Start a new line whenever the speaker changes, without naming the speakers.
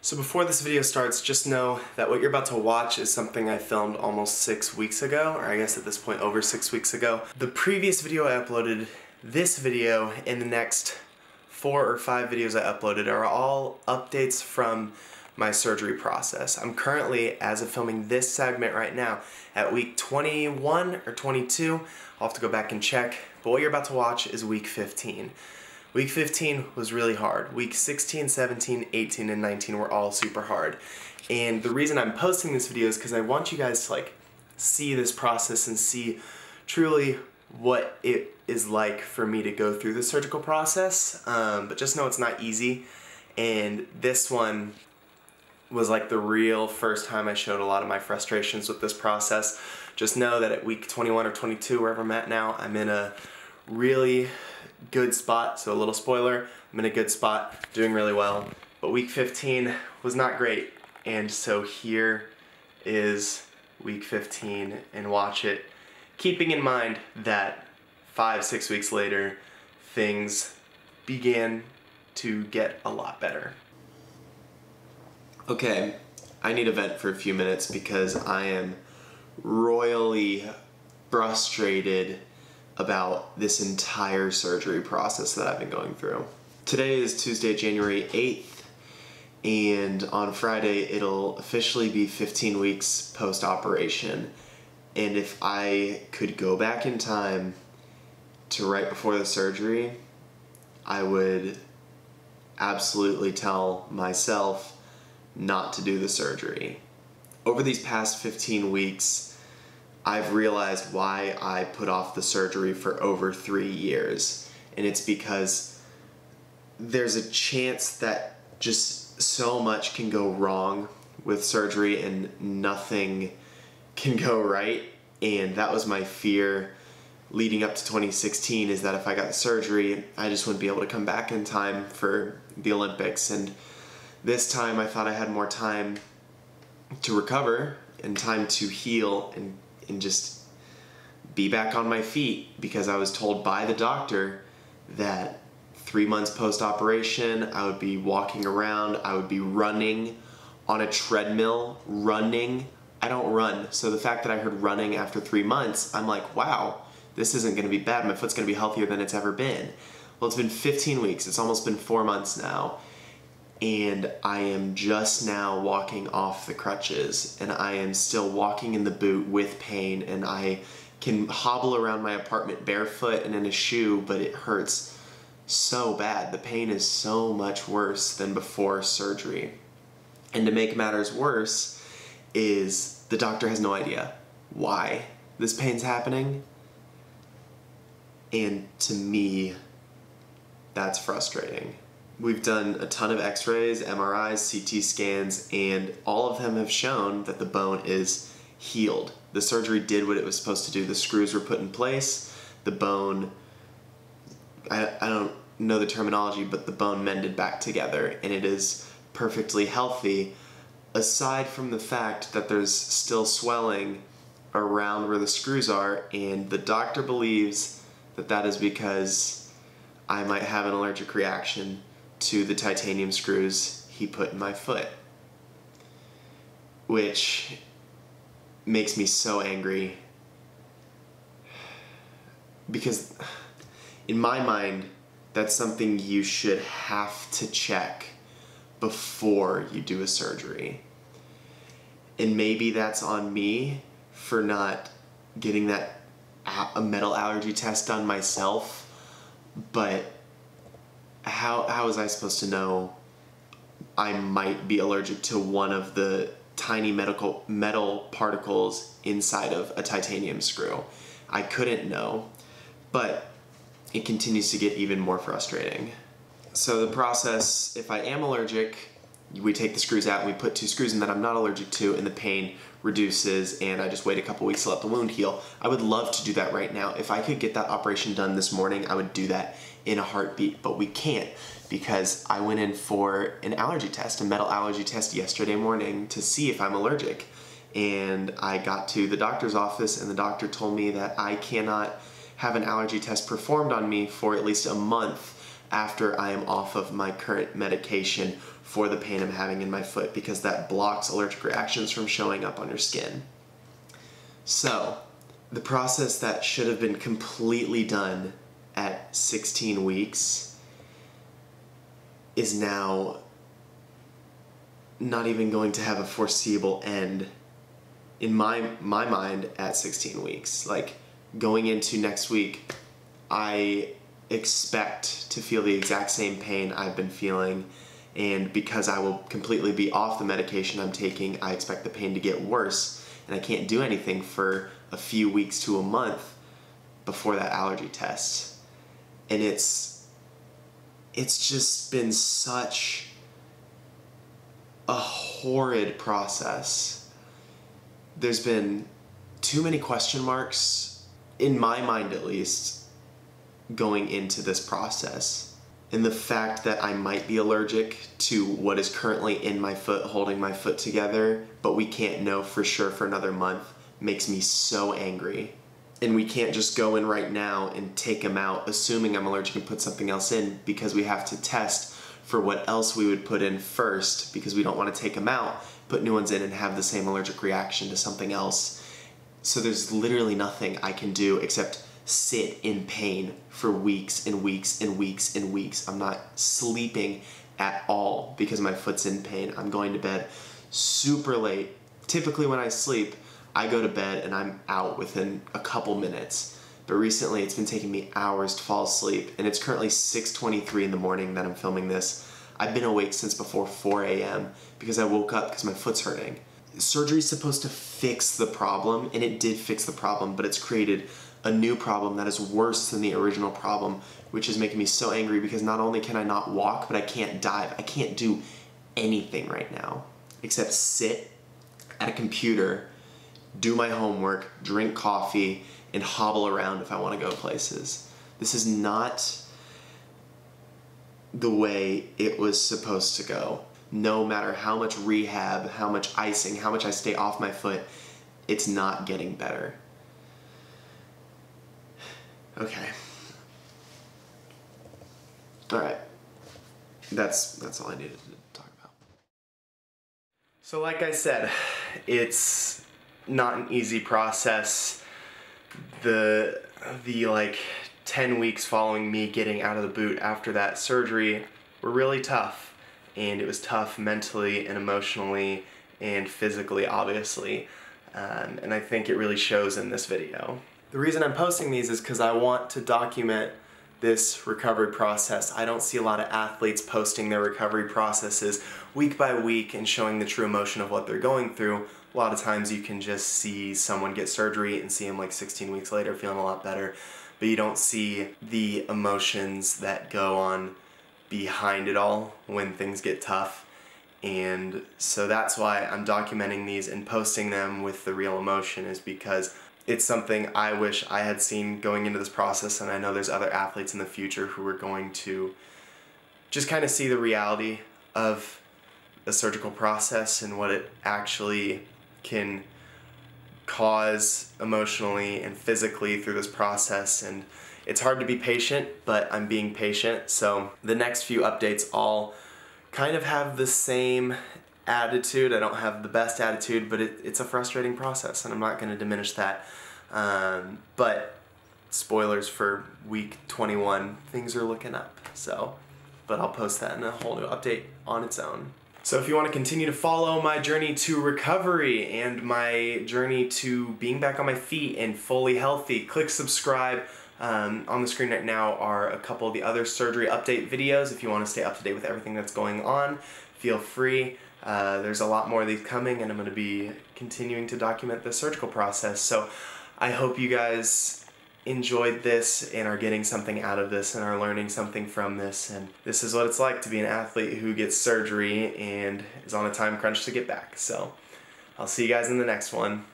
So before this video starts, just know that what you're about to watch is something I filmed almost 6 weeks ago, or I guess at this point over 6 weeks ago. The previous video I uploaded, this video, and the next 4 or 5 videos I uploaded are all updates from my surgery process. I'm currently, as of filming this segment right now, at week 21 or 22. I'll have to go back and check, but what you're about to watch is week 15. Week 15 was really hard. Week 16, 17, 18, and 19 were all super hard. And the reason I'm posting this video is because I want you guys to see this process and see truly what it is like for me to go through the surgical process. But just know it's not easy. And this one was like the real first time I showed a lot of my frustrations with this process. Just know that at week 21 or 22, wherever I'm at now, I'm in a really good spot. So a little spoiler, I'm in a good spot, doing really well. But week 15 was not great. And so here is week 15, and watch it, keeping in mind that 5-6 weeks later, things began to get a lot better. Okay, I need to vent for a few minutes because I am royally frustrated about this entire surgery process that I've been going through. Today is Tuesday, January 8th, and on Friday it'll officially be 15 weeks post-operation. And if I could go back in time to right before the surgery, I would absolutely tell myself not to do the surgery. Over these past 15 weeks, I've realized why I put off the surgery for over 3 years. And it's because there's a chance that just so much can go wrong with surgery and nothing can go right. And that was my fear leading up to 2016, is that if I got the surgery, I just wouldn't be able to come back in time for the Olympics. And this time I thought I had more time to recover and time to heal and just be back on my feet, because I was told by the doctor that 3 months post-operation I would be walking around, I would be running on a treadmill, running. I don't run, so the fact that I heard running after 3 months, I'm like, wow, this isn't gonna be bad, my foot's gonna be healthier than it's ever been. Well, it's been 15 weeks, it's almost been 4 months now, and I am just now walking off the crutches, and I am still walking in the boot with pain, and I can hobble around my apartment barefoot and in a shoe, but it hurts so bad. The pain is so much worse than before surgery. And to make matters worse is the doctor has no idea why this pain's happening, and to me, that's frustrating. We've done a ton of x-rays, MRIs, CT scans, and all of them have shown that the bone is healed. The surgery did what it was supposed to do. The screws were put in place, the bone, I don't know the terminology, but the bone mended back together, and it is perfectly healthy, aside from the fact that there's still swelling around where the screws are, and the doctor believes that that is because I might have an allergic reaction to the titanium screws he put in my foot, which makes me so angry, because in my mind that's something you should have to check before you do a surgery. And maybe that's on me for not getting a metal allergy test done myself, but how was I supposed to know I might be allergic to one of the tiny metal particles inside of a titanium screw? I couldn't know, but it continues to get even more frustrating. So the process, if I am allergic, we take the screws out and we put 2 screws in that I'm not allergic to, and the pain reduces, and I just wait a couple weeks to let the wound heal. I would love to do that right now. If I could get that operation done this morning, I would do that in a heartbeat, but we can't, because I went in for an allergy test, a metal allergy test yesterday morning to see if I'm allergic. And I got to the doctor's office, and the doctor told me that I cannot have an allergy test performed on me for at least a month after I am off of my current medication for the pain I'm having in my foot because that blocks allergic reactions from showing up on your skin. So, the process that should have been completely done at 16 weeks is now not even going to have a foreseeable end in my mind at 16 weeks. Like, going into next week, I expect to feel the exact same pain I've been feeling, and because I will completely be off the medication I'm taking, I expect the pain to get worse, and I can't do anything for a few weeks to a month before that allergy test. And it's just been such a horrid process. There's been too many question marks, in my mind at least, going into this process. And the fact that I might be allergic to what is currently in my foot, holding my foot together, but we can't know for sure for another month, makes me so angry. And we can't just go in right now and take them out, assuming I'm allergic, and put something else in, because we have to test for what else we would put in first, because we don't want to take them out, put new ones in, and have the same allergic reaction to something else. So there's literally nothing I can do except sit in pain for weeks and weeks and weeks and weeks. I'm not sleeping at all because my foot's in pain. I'm going to bed super late. Typically when I sleep, I go to bed and I'm out within a couple minutes. But recently it's been taking me hours to fall asleep, and it's currently 6:23 in the morning that I'm filming this. I've been awake since before 4 a.m. because I woke up because my foot's hurting. Surgery is supposed to fix the problem, and it did fix the problem, but it's created a new problem that is worse than the original problem, which is making me so angry because not only can I not walk, but I can't dive. I can't do anything right now except sit at a computer, do my homework, drink coffee, and hobble around if I want to go places. This is not the way it was supposed to go. No matter how much rehab, how much icing, how much I stay off my foot, it's not getting better. Okay. Alright. That's all I needed to talk about. So like I said, it's not an easy process. The like 10 weeks following me getting out of the boot after that surgery were really tough. And it was tough mentally and emotionally and physically, obviously. And I think it really shows in this video. The reason I'm posting these is because I want to document this recovery process. I don't see a lot of athletes posting their recovery processes week by week and showing the true emotion of what they're going through. A lot of times you can just see someone get surgery and see them like 16 weeks later feeling a lot better, but you don't see the emotions that go on behind it all when things get tough. And so that's why I'm documenting these and posting them with the real emotion, is because it's something I wish I had seen going into this process, and I know there's other athletes in the future who are going to just kind of see the reality of the surgical process and what it actually can cause emotionally and physically through this process. And it's hard to be patient, but I'm being patient. So the next few updates all kind of have the same attitude. I don't have the best attitude, but it's a frustrating process, and I'm not going to diminish that. But spoilers for week 21, things are looking up. So, but I'll post that in a whole new update on its own. So if you want to continue to follow my journey to recovery and my journey to being back on my feet and fully healthy, click subscribe. On the screen right now are a couple of the other surgery update videos. If you want to stay up to date with everything that's going on, feel free. There's a lot more of these coming, and I'm going to be continuing to document the surgical process. So I hope you guys enjoyed this and are getting something out of this and are learning something from this. And this is what it's like to be an athlete who gets surgery and is on a time crunch to get back. So I'll see you guys in the next one.